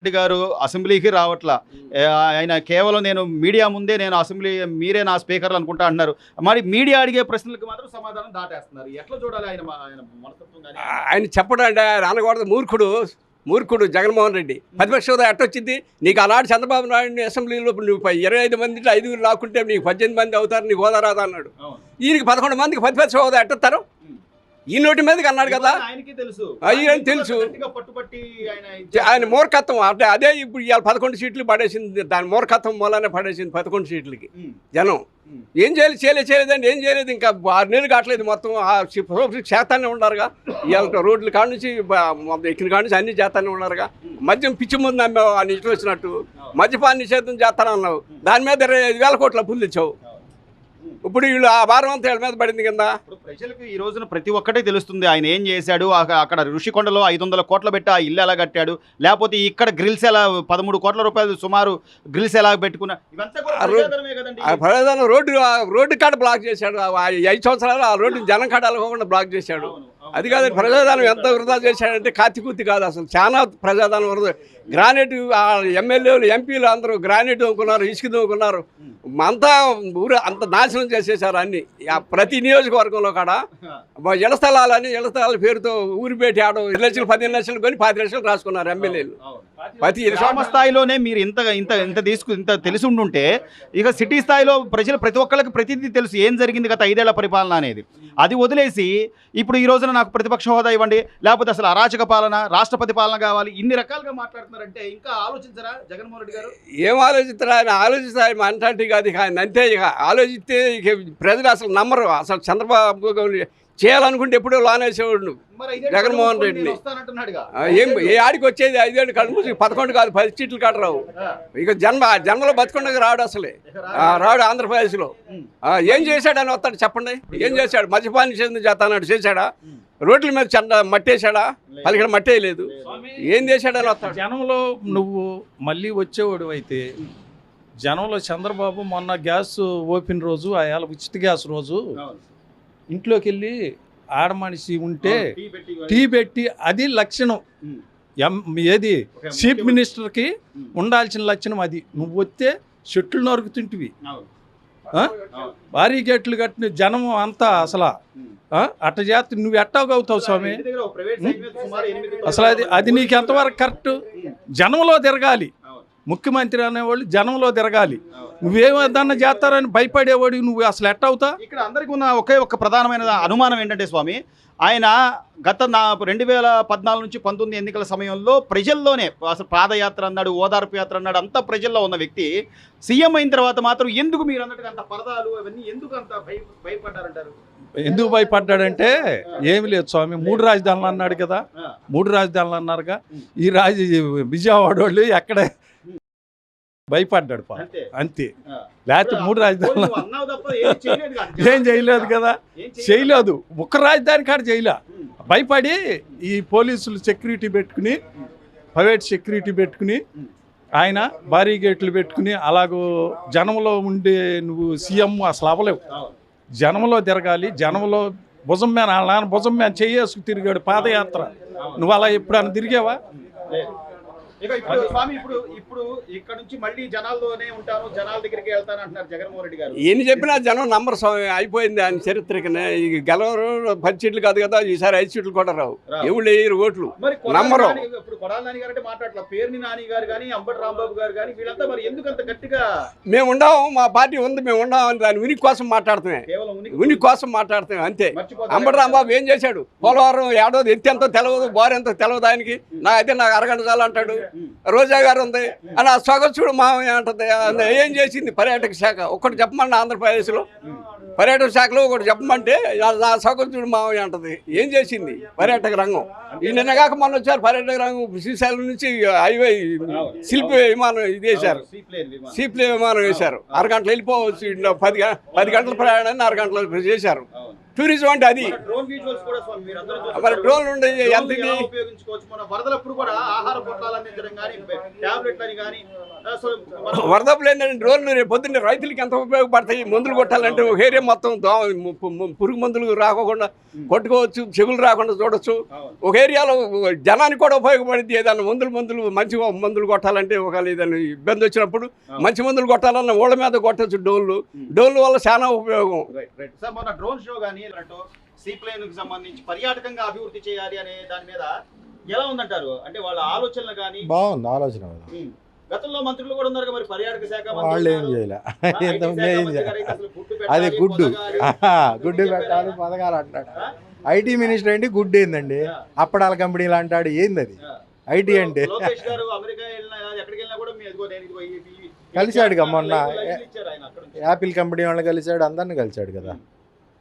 రెడ్డి గారు అసెంబ్లీకి రావట్లా. ఆయన కేవలం నేను మీడియా ముందే నేను అసెంబ్లీ మీరే నా స్పీకర్లు అనుకుంటా అంటున్నారు. మరి మీడియా అడిగే ప్రశ్నలకు మాత్రం సమాధానం దాటేస్తున్నారు. ఎట్లా చూడాలి ఆయన ఆయన మనస్తత్వం గాని? ఆయన చెప్పడం అంటే ఆయన అనకూడదు. మూర్ఖుడు జగన్మోహన్ రెడ్డి. ప్రతిపక్ష హోదా ఎట్టొచ్చింది నీకు? ఆనాడు చంద్రబాబు నాయుడు అసెంబ్లీలో నువ్వు 25 మంది 5 లాక్కుంటే నీకు 18 మంది అవుతారు, నీకు హోదా రాదా అన్నాడు. ఈయనకి 11 మందికి ప్రతిపక్ష హోదా ఎట్టొస్తారు? ఈ నోటి మీదకి అన్నాడు కదా, ఆయనకి తెలుసు. ఆయన తెలుసు. ఆయన మూర్ఖత్వం అంటే అదే. ఇప్పుడు ఇవాళ 11 సీట్లు పడేసింది. దాని మూర్ఖత్వం మూలానే పడేసింది 11 సీట్లకి జనం. ఏం చేయలేదండి, ఏం చేయలేదు. ఇంకా 6 నెలలు కావట్లేదు. మొత్తం చేస్తానే ఉన్నారుగా. ఇవాళ రోడ్ల కాడ నుంచి ఎక్కిన కాడ నుంచి అన్ని చేస్తానే ఉన్నారుగా. మద్యం పిచ్చి ముందు నమ్మావు అని ఇష్టం వచ్చినట్టు. మద్యపాన్ని నిషేధం చేస్తానన్నావు. దాని మీద 25,000 కోట్ల అప్పులు తెచ్చావు. ఇప్పుడు వీళ్ళు ఆ భారం అంతా వీళ్ళ మీద పడింది కింద. ప్రజలకు ఈ రోజున ప్రతి ఒక్కటే తెలుస్తుంది ఆయన ఏం చేశాడు. అక్కడ ఋషికొండలో 500 కోట్లు పెట్టి ఆ ఇల్లు ఎలా కట్టాడు, లేకపోతే ఇక్కడ గ్రిల్స్ ఎలా 13 కోట్ల రూపాయలు సుమారు గ్రిల్స్ ఎలా పెట్టుకున్నా. ప్రజాదానం రోడ్డు కాడ బ్లాక్ చేశాడు. 5 సంవత్సరాలు ఆ రోడ్డు జనం కాడ వెళ్ళకుండా బ్లాక్ చేశాడు. అది కాదు ప్రజాదానం ఎంత వృధా చేశాడంటే కాతికూతి కాదు అసలు. చాలా ప్రజాదానం వృధా. గ్రానైట్ ఎమ్మెల్యేలు ఎంపీలు అందరూ గ్రానైట్ దొంగకున్నారు, ఇసుక దొంగకున్నారు. అంతా ఊరు అంత నాశనం చేసేసారు అన్ని. ప్రతి నియోజకవర్గంలో కాడ ఇళ్ల స్థలాల పేరుతో ఊరి పెట్టి 2 లక్షలు 15 లక్షలు కొని 10 లక్షలు రాసుకున్నారు ఎమ్మెల్యేలు. ప్రతి స్థాయిలోనే మీరు ఇంత తెలిసి ఉండుంటే ఇక సిటీ స్థాయిలో ప్రతి ఒక్కరికి ప్రతిదీ తెలుసు ఏం జరిగింది గత 5 ఏళ్ల పరిపాలన అనేది. అది వదిలేసి ఇప్పుడు ఈ రోజున నాకు ప్రతిపక్ష హోదా ఇవ్వండి, లేకపోతే అసలు అరాచక పాలన, రాష్ట్రపతి పాలన కావాలి, ఇన్ని రకాలుగా మాట్లాడుతున్నారంటే ఇంకా ఆలోచించరా జగన్మోహన్ రెడ్డి గారు? ఏం ఆలోచిస్తారు? ఆయన ఆలోచిస్తే ఆయన అంటాంటి కాదు. ఇక ఆయన అంతే. ఇక ఆలోచిస్తే ఇక ప్రజలు అసలు నమ్మరు. అసలు చంద్రబాబు చేయాలనుకుంటే ఎప్పుడో లానేసేవాడు జగన్మోహన్ రెడ్డిని. ఏ ఆడికి వచ్చేది 5 ఏళ్ళు కళ్ళు మూసి 11 కాదు 10 సీట్లు కట్టరావు. ఇక జన్మలో బతుకుండగా రాడు. అసలే రాడు ఆంధ్రప్రదేశ్లో. ఏం చేశాడని వస్తాడు చెప్పండి. ఏం చేశాడు? మద్యపాన నిషేధం చేస్తాడు, చేశాడా? రోడ్ల మీద మట్టేశాడా? పలికడ మట్టేయలేదు. ఏం చేశాడని వస్తాడు. జనంలో నువ్వు మళ్ళీ వచ్చేవాడు అయితే జనంలో చంద్రబాబు మొన్న గ్యాస్ ఓపెన్ రోజు, ఆ ఉచిత గ్యాస్ రోజు ఇంట్లోకి వెళ్ళి ఆడమనిషి ఉంటే టీ పెట్టి, అది లక్షణం. ఏది చీఫ్ మినిస్టర్కి ఉండాల్సిన లక్షణం అది. నువ్వు వస్తే చెట్లు నరుకుతుంటివి, భారీ గేట్లు కట్టిన జనం అంతా అసలు అట్ట చేస్తే నువ్వు ఎట్టాగవుతావు స్వామి? అసలు అది నీకు ఎంతవరకు కరెక్ట్? జనంలో తిరగాలి. ముఖ్యమంత్రి అనేవాళ్ళు జనంలో తిరగాలి. నువ్వేమన్నా చేస్తారని భయపడేవాడు నువ్వు అసలు ఎట్టవుతా? ఇక్కడ అందరికీ ఉన్న ఒకే ఒక ప్రధానమైన అనుమానం ఏంటంటే స్వామి, ఆయన గత 2014 నుంచి 19 ఎన్నికల సమయంలో ప్రజల్లోనే అసలు పాదయాత్ర అన్నాడు, ఓదార్పు యాత్ర అన్నాడు, అంతా ప్రజల్లో ఉన్న వ్యక్తి సీఎం అయిన తర్వాత మాత్రం ఎందుకు మీరు అన్నట్టుగా అంత పరదాలు అవన్నీ ఎందుకు అంత భయపడ్డారంటారు? ఎందుకు భయపడ్డాడంటే ఏమి లేదు స్వామి. 3 రాజధానులు అన్నాడు కదా. 3 రాజధానులు అన్నారుగా. ఈ విజయవాడ వాళ్ళు ఎక్కడ భయపడ్డాడు అంతే. లేకపోతే 3 రాజధానులు ఏం చేయలేదు కదా. చేయలేదు. ఒక్క రాజధాని కాడ చేయలే. భయపడి ఈ పోలీసులు సెక్యూరిటీ పెట్టుకుని, ప్రైవేట్ సెక్యూరిటీ పెట్టుకుని, ఆయన భారీ గేట్లు పెట్టుకుని అలాగూ జనంలో ఉండే నువ్వు సీఎం అసలు అవ్వలేవు. జనంలో తిరగాలి. జనంలో భుజం మీద నాన్న భుజం మీద చేయేసుకు తిరిగాడు పాదయాత్ర. నువ్వు అలా ఎప్పుడన్నా తిరిగావా? ఇక ఇప్పుడు స్వామి ఇప్పుడు ఇక్కడ నుంచి మళ్ళీ జనాల్లోనే ఉంటాను, జనాల దగ్గరికి వెళ్తాను అంటున్నారు జగన్మోహన్ రెడ్డి గారు. ఎన్ని చెప్పినా జనం నంబర్ స్వామి. అయిపోయింది ఆయన చరిత్రకనే. గెలవరు 10 సీట్లు కాదు కదా, ఈసారి 5 సీట్లు కూడా రావు. ఎవరు వేయరు ఓట్లు నంబరు. ఇప్పుడు కొడాలి నాని గారు అంటే మాట్లాడలే, పేర్ని నాని గారు కానీ, అంబటి రాంబాబు గారు కానీ, వీళ్ళంతా మరి ఎందుకు అంత గట్టిగా మేము ఉండాము, మా పార్టీ ఉంది, మేము ఉండామని దాని ఉనికి కోసం మాట్లాడుతున్నాం. ఉనికి కోసం మాట్లాడుతున్నాం అంతే. అంబటి రాంబాబు ఏం చేశాడు? పోలవరం ఏడోది ఎత్తి ఎంతో తెలవదు, బోర్ ఎంతో తెలవదు ఆయనకి. నాకు అరగంట చాలు అంటాడు. రోజా గారు ఉంది అని ఆ స్వగత్సుడు మామయ్య అంటుంది. ఏం చేసింది పర్యాటక శాఖ? ఒక్కటి చెప్పమన్నా ఆంధ్రప్రదేశ్లో పర్యాటక శాఖలో ఒకటి చెప్పమంటే నా స్వగత్సుడు మామయ్య అంటుంది. ఏం చేసింది పర్యాటక రంగం? ఈ నిన్నగాక మొన్న వచ్చారు పర్యాటక రంగం. శ్రీశైలం నుంచి హైవే శిల్పి విమానం ఇది వేశారు, సీప్లే విమానం వేశారు. 6 గంటలు వెళ్ళిపోవచ్చు. 10 గంటల ప్రయాణాన్ని 6 గంటలు చేశారు. టూరిజం అంటే అది. డ్రోన్ విజువల్స్ కూడా స్వామి మీరు అందరూ చూస్తున్నారు. మరి డ్రోన్ ఉండే డ్రోన్లు ఎంత ఇది ఎలా ఉపయోగించుకోవచ్చు. మన వరదలప్పుడు కూడా ఆహార పొట్లాలు అందించడం కానీ టాబ్లెట్లని కానీ వరదపులు ఏంటంటే డ్రోన్లు రేపు పొద్దున్న రైతులకి ఎంత ఉపయోగపడతాయి. మందులు కొట్టాలంటే ఒక ఏరియా మొత్తం పురుగు మందులు రాకుండా కొట్టుకోవచ్చు, చెగులు రాకుండా చూడొచ్చు. ఒక ఏరియాలో జనానికి కూడా ఉపయోగపడింది. ఏదైనా మందులు మంచి మందులు కొట్టాలంటే ఒకవేళ ఏదైనా ఇబ్బంది వచ్చినప్పుడు మంచి మందులు కొట్టాలన్న ఓళ్ళ మీద కొట్టచ్చు. డోన్లు వల్ల చాలా ఉపయోగం. సార్ మన డ్రోన్ షో కానీ సీప్లేన్ కి సంబంధించి పర్యాటకంగా అభివృద్ధి చేయాలి అనే దాని మీద ఎలా ఉందంటారు? అంటే వాళ్ళ ఆలోచనలు కానీ బాగుంది ఆలోచన. గతంలో మంత్రులు కూడా ఉన్నారు మరి పర్యాటక శాఖ వాళ్ళు ఏం చేయలే, అది గుడ్డు గుడ్డు పెట్టాలి పథకాలు అంటాడు. ఐటీ మినిస్టర్ ఏంటి గుడ్డు ఏందండి, అప్పడాల కంపెనీలు అంటాడు. ఏంది అది ఐటీ అంటే? లోకేష్ గారు అమెరికా వెళ్ళినా ఎక్కడికి వెళ్ళినా కూడా కలిశాడుగా మొన్న యాపిల్ కంపెనీ వాళ్ళని కలిశాడు, అందరిని కలిశాడు కదా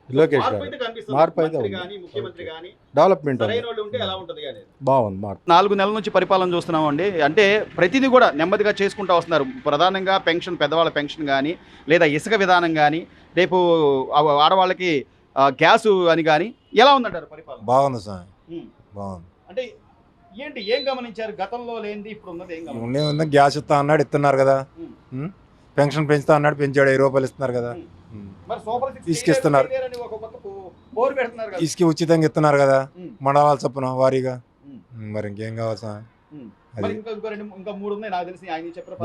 లోకేష్ గారు. మార్పు అయితే డెవలప్మెంట్ బాగుంది. మార్పు 4 నెలల నుంచి పరిపాలన చూస్తున్నామండి. అంటే ప్రతిదీ కూడా నెమ్మదిగా చేసుకుంటూ వస్తున్నారు. ప్రధానంగా పెన్షన్, పెద్దవాళ్ళ పెన్షన్ కానీ లేదా ఇసుక విధానం కానీ రేపు ఆడవాళ్ళకి గ్యాసు అని కానీ ఎలా ఉందంటారు పరిపాలన? బాగుంది స్వామి, బాగుంది. అంటే ఏంటి ఏం గమనించారు? గతంలో లేనిది ఇప్పుడు ఉన్నది ఏం గమనించారు? ఉంది, గ్యాస్ ఇస్తా అన్నాడు ఇస్తున్నారు కదా, పెన్షన్ పెంచుతా అన్నాడు పెంచాడు, 5 రూపాయలు ఇస్తున్నారు కదా, ఇసుకిస్తున్నారు, ఇసుక ఉచితంగా ఇస్తున్నారు కదా మండలాల చొప్పున వారీగా. మరి ఇంకేం కావాలి స్వామి?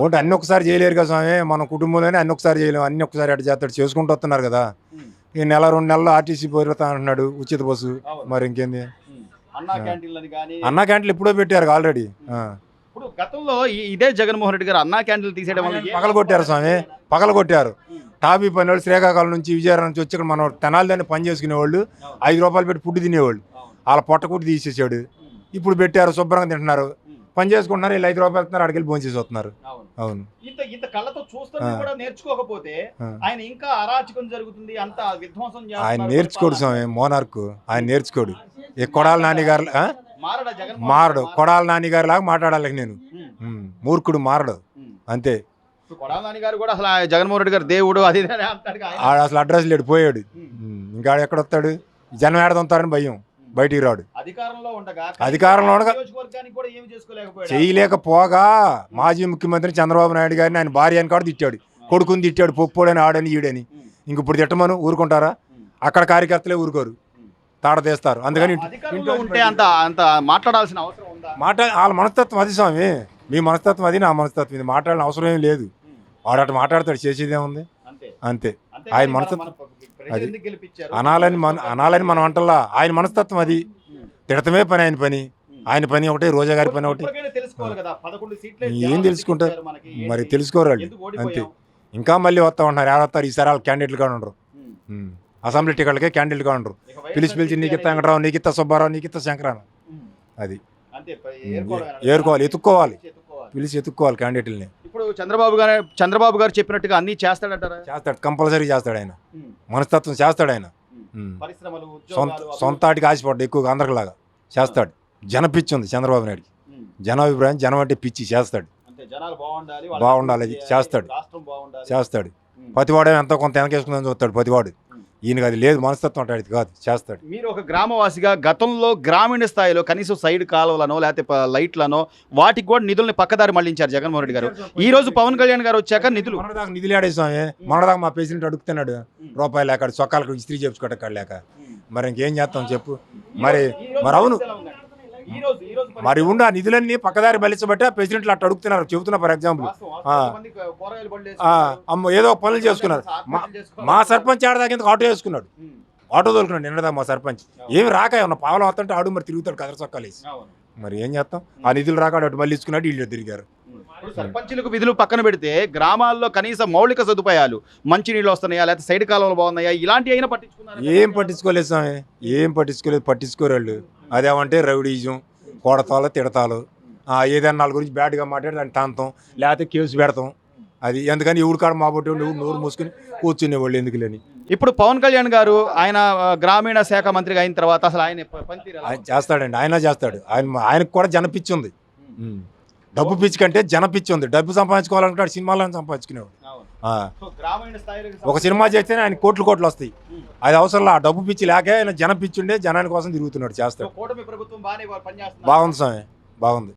ఓటు అన్ని ఒకసారి చేయలేరు కదా స్వామి, మన కుటుంబంలోనే అన్ని ఒకసారి చేయలేము. అన్ని ఒకసారి అటు చేస్తాడు చేసుకుంటూ వస్తున్నారు కదా. ఈ నెల 2 నెలలు ఆర్టీసీ పోరుతా అంటున్నాడు ఉచిత బస్సు. మరి ఇంకేంది? అన్నా క్యాంటీన్లు ఎప్పుడో పెట్టారు ఆల్రెడీ. ఇప్పుడు గతంలో ఇదే జగన్మోహన్ రెడ్డి గారు అన్నా క్యాంటీన్లు తీసేయడం వల్ల పగలగొట్టారు స్వామి, పగలగొట్టారు. టాపీ పని వాళ్ళు శ్రీకాకుళం నుంచి విజయనగరం నుంచి వచ్చి ఇక్కడ మన తెనాలిదాన్ని పని చేసుకునేవాళ్ళు 5 రూపాయలు పెట్టి ఫుడ్ తినేవాళ్ళు. వాళ్ళ పొట్ట కూడా తీసేసాడు. ఇప్పుడు పెట్టారు, శుభ్రంగా తింటున్నారు, పని చేసుకుంటున్నారు. వీళ్ళు 5 రూపాయలు ఇస్తున్నారు, అడిగి భోజనం చేసి వస్తున్నారు. అవును, ఇంత కళ్ళతో చూస్తుంటే కూడా నేర్చుకోకపోతే ఆయన ఇంకా అరాచకం జరుగుతుంది, అంత విధ్వంసం ఆయన నేర్చుకోడు స్వామి. మోనార్కు ఆయన నేర్చుకోడు. ఈ కొడాల నాని గారు మారడు, కొడాల నాని గారి లాగా మాట్లాడాలి నేను. మూర్ఖుడు మారడు అంతే. గారు కూడా అసలు జగన్మోహన్ రెడ్డి గారు దేవుడు అది అసలు అడ్రస్ లేడు, పోయాడు. ఇంకా ఎక్కడ వస్తాడు? జనం ఏడదంతారని భయం, బయటికి రాడు. అధికారంలో ఉండగా చేయలేకపోగా మాజీ ముఖ్యమంత్రి చంద్రబాబు నాయుడు గారిని ఆయన భార్య అని కూడా తిట్టాడు, కొడుకుని తిట్టాడు, పొప్పోడని ఆడని ఈడని. ఇంక ఇప్పుడు తిట్టమను ఊరుకుంటారా? అక్కడ కార్యకర్తలే ఊరుకోరు, తాడ తీస్తారు. అందుకని ఉంటే అంత మాట్లాడాల్సిన అవసరం ఉందా? వాళ్ళ మనస్తత్వం అది స్వామి. మీ మనస్తత్వం అది, నా మనస్తత్వం ఇది. మాట్లాడిన అవసరం ఏం లేదు. వాడు అటు మాట్లాడతాడు, చేసేదేముంది అంతే. ఆయన మనస్తత్వం అది అనాలని మనం అంటల్లా. ఆయన మనస్తత్వం అది. తిడతమే పని ఆయన పని. ఆయన పని ఒకటి, రోజా గారి పని ఒకటి. ఏం తెలుసుకుంటారు మరి? తెలుసుకోరాళ్ళు అంతే. ఇంకా మళ్ళీ వస్తా ఉంటున్నారు. ఏడొస్తారు ఈసారి వాళ్ళు క్యాండిడేట్లు కూడా ఉండరు. అసెంబ్లీ టికెట్లకే క్యాండిడేట్లు కూడా ఉండరు. పిలిచి నీకిత్త వెంకటరావు, నీకిత్త సుబ్బారావు, నీకిత్త శంకరావు, అది ఏరుకోవాలి, ఎత్తుక్కోవాలి, పిలిచి ఎత్తుక్కోవాలి క్యాండిడేట్లని. ఇప్పుడు చంద్రబాబు గారు చెప్పినట్టుగా అన్ని చేస్తాడంటారా? చేస్తాడు, కంపల్సరీ చేస్తాడు. ఆయన మనస్తత్వం చేస్తాడు. ఆయన సొంతాటికి ఆశపడ్డాడు ఎక్కువగా అందరిలాగా చేస్తాడు. జన పిచ్చి ఉంది చంద్రబాబు నాయుడికి. జనాభిప్రాయం, జనం అంటే పిచ్చి. చేస్తాడు, బాగుండాలి, అది చేస్తాడు. ప్రతివాడు ఎంతో కొంత వెనకేసుకుందని చూస్తాడు ప్రతివాడు. ఈయనకి అది లేదు, మనస్తత్వం అంటే అది కాదు, చేస్తాడు. మీరు ఒక గ్రామవాసిగా గతంలో గ్రామీణ స్థాయిలో కనీసం సైడ్ కాలువలనో లేకపోతే లైట్లనో వాటికి కూడా నిధుల్ని పక్కదారి మళ్లించారు జగన్మోహన్ రెడ్డి గారు. ఈ రోజు పవన్ కళ్యాణ్ గారు వచ్చాక నిధులు ఆడేసామే. మొన్నదాకా మా ప్రెసిడెంట్ అడుగుతున్నాడు రూపాయలు లేక, చొక్కాలకు ఇస్త్రీ చేయించుకోవటం లేక. మరి ఇంకేం చేస్తాం చెప్పు? మరి అవును, మరి ఉండు. ఆ నిధులన్నీ పక్కదారి మళ్ళించబట్టి ప్రెసిడెంట్లు అట్లా అడుగుతున్నారు, చెబుతున్నా. ఫర్ ఎగ్జాంపుల్ ఏదో పనులు చేసుకున్నారు. మా సర్పంచ్ ఆడదాకా ఆటో వేసుకున్నాడు, ఆటో తోలుకున్నాడు నిన్నదా మా సర్పంచ్. ఏమి రాక ఉన్న పావలం వస్తుంటే ఆడు మరి తిరుగుతాడు కదర చొక్కాలు వేసి. మరి ఏం చేస్తాం? ఆ నిధులు రాక అటు మళ్ళీ ఇచ్చుకున్నాడు, వీళ్ళు తిరిగారు. సర్పంచులకు విధులు పక్కన పెడితే గ్రామాల్లో కనీసం మౌలిక సదుపాయాలు, మంచినీళ్ళు వస్తున్నాయా లేకపోతే సైడ్ కాలువలు బాగున్నాయా, ఇలాంటివి అయినా పట్టించుకున్నారు? ఏం పట్టించుకోలేదు స్వామి, ఏం పట్టించుకోరాళ్ళు. అదేమంటే రౌడీజం, కొడతాలు, తిడతాలు, ఏదైనా వాళ్ళ గురించి బ్యాడ్గా మాట్లాడి దాన్ని తాంతం, లేకపోతే కేసు పెడతాం. అది ఎందుకని ఎవడు కాడ మాబట్టి ఎవడు నోరు మూసుకుని కూర్చునేవాళ్ళు ఎందుకు లేని. ఇప్పుడు పవన్ కళ్యాణ్ గారు ఆయన గ్రామీణ శాఖ మంత్రిగా అయిన తర్వాత అసలు ఆయన చేస్తాడండి, ఆయన చేస్తాడు. ఆయనకు కూడా జనపిచ్చి ఉంది. డబ్బు పిచ్చి కంటే జనపిచ్చి ఉంది. డబ్బు సంపాదించుకోవాలనుకుంటాడు, సినిమాలను సంపాదించుకునేవాడు. ఆ. సో గ్రామీణ స్థాయిలో ఒక సినిమా చేస్తేనే ఆయన కోట్లు కోట్లు వస్తాయి. అది అవసరం ఆ డబ్బు పిచ్చి లేక ఆయన జన పిచ్చి ఉండే జనాని కోసం తిరుగుతున్నాడు చేస్తాడు. కూటమి ప్రభుత్వం బాగానే పనిచేస్తుంది. బాగుంది స్వామి, బాగుంది.